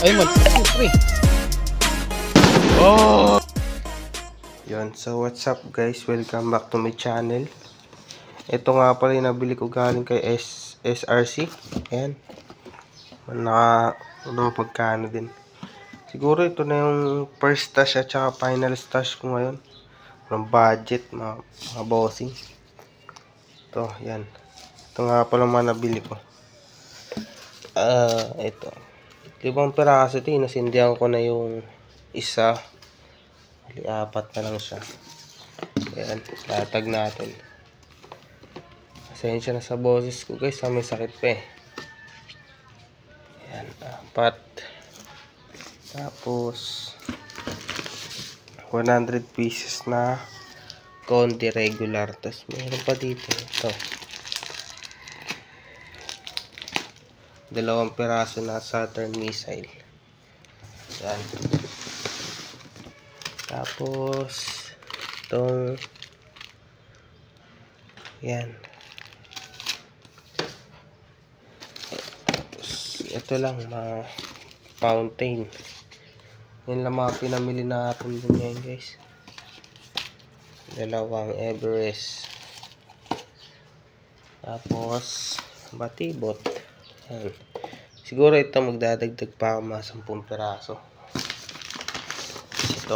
Ay, pre. Oh! Yun, so what's up guys? Welcome back to my channel. Ito nga pala yung nabili ko galing kay SRC. Ayan. Pagkano din. Siguro ito na yung first stash at saka final stash ko ngayon. Ng budget, mga bossing. Ito, yan. Ito nga pala mga nabili ko. Ito. 5 piraso ito. Nasindihan ko na yung isa. 4 na lang siya. Ayan, tatag natin. Pasensya na sa boses ko guys, may sakit pa eh. Ayan, 4. Tapos 100 pieces na konti regular. Tapos mayroon pa dito. Ito. 2 piraso na Saturn missile. Ayan. Tapos itong yan. Tapos ito lang mga fountain. Yan lang mga pinamili natin din yan guys. 2 Everest. Tapos batibot. Yan. Siguro ito magdadagdag pa ako mga 10 piraso. Ito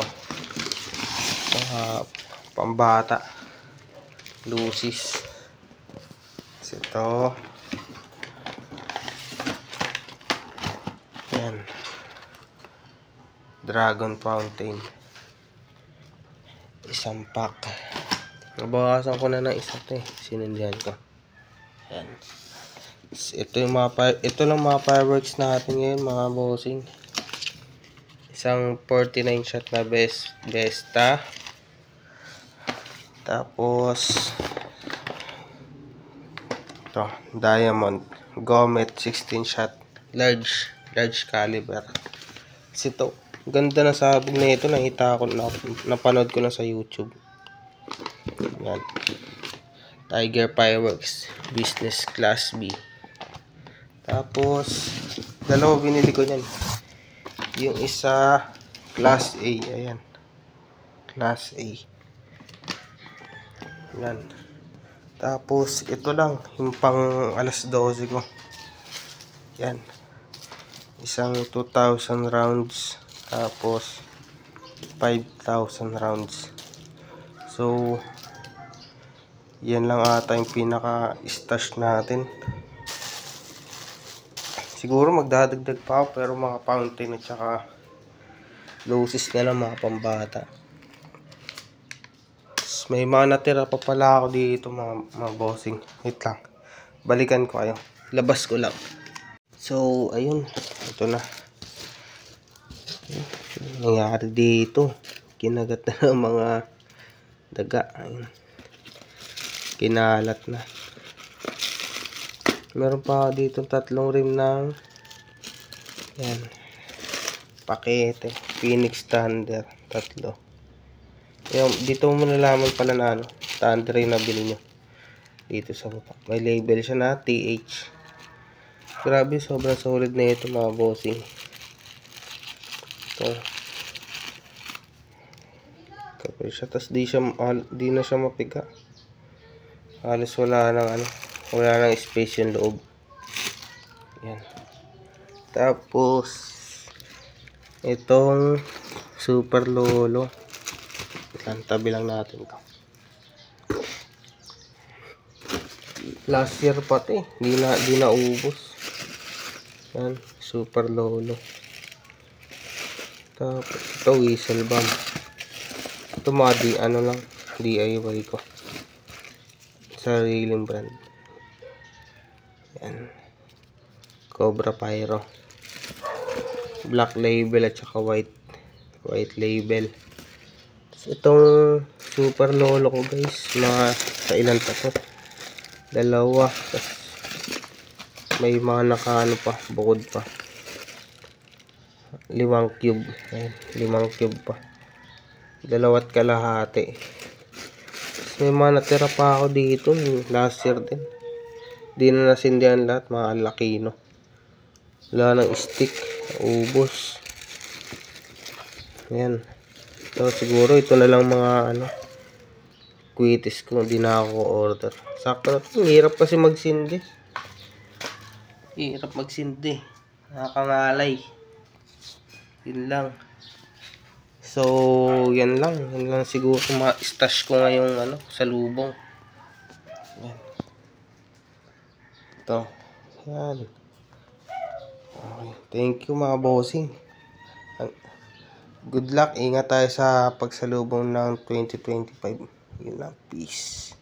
pambata lucis. Ito yan, dragon fountain, isang pack. Nabawasan ko na ng isa to eh, sinundihan ko. Yan. Ito lang mga fireworks natin ngayon mga bossing. Isang 49 shot na Besta. Tapos ito, diamond Gomet 16 shot large caliber. Kasi ito, ganda na sabog na ito. Nakita ko na, napanood ko na sa YouTube. Yan. Tiger Fireworks Business Class B. Tapos dalawa binili ko niyan. Yung isa Class A, ayan. Class A. Yan. Tapos ito lang yung pang alas 12 ko. Yan. Isang 2,000 rounds. Tapos 5,000 rounds. So yan lang ata yung pinaka stash natin. Siguro magdadagdag pa ako, pero mga fountain at saka lucis na lang mga pambata. May mga natira pa pala ako dito mga bossing. Wait lang, balikan ko kayo, labas ko lang. So ayun, ito na. Nangyari dito, kinagat na ng mga daga. Ayun. Kinalat na. Meron pa dito 3 rim ng yan, pakete Phoenix Thunder, 3. Yung, dito mo nalaman pala na Thunder yung nabili nyo. Dito sa baba may label siya na TH. Grabe, sobrang solid na ito mga bossing. Ito kapag siya, tas di na siya mapiga. Halos wala nang space yung loob. Yan. Tapos itong super lolo, tabi lang natin to. Last year pati, di na ubos. Yan, super lolo. Tapos ito whistle bomb. Ito mga lang DIY ko, sariling brand. Yan, Cobra Pyro, black label at saka white label. Itong super lolo ko guys, mga sa ilan pa to, 2. Tapos may mga nakaano pa, bukod pa, 5 cube. Ayan, 5 cube pa, 2.5. May mga natira pa ako dito last year din. Di na nasindihan lahat, mga laki no. Wala nang stick. Ubos. Ayan. So, siguro ito na lang mga quitis ko. Hindi na ako order. Sakto na ito. Hirap kasi magsindi. Hirap magsindi. Nakakangalay. Yun lang. So, yan lang. Yan lang siguro ma-stash ko ngayong sa lubong. Yan. Ito. Yan. Okay. Thank you mga bossing. Good luck. Ingat tayo sa pagsalubong ng 2025. Yun lang. Peace.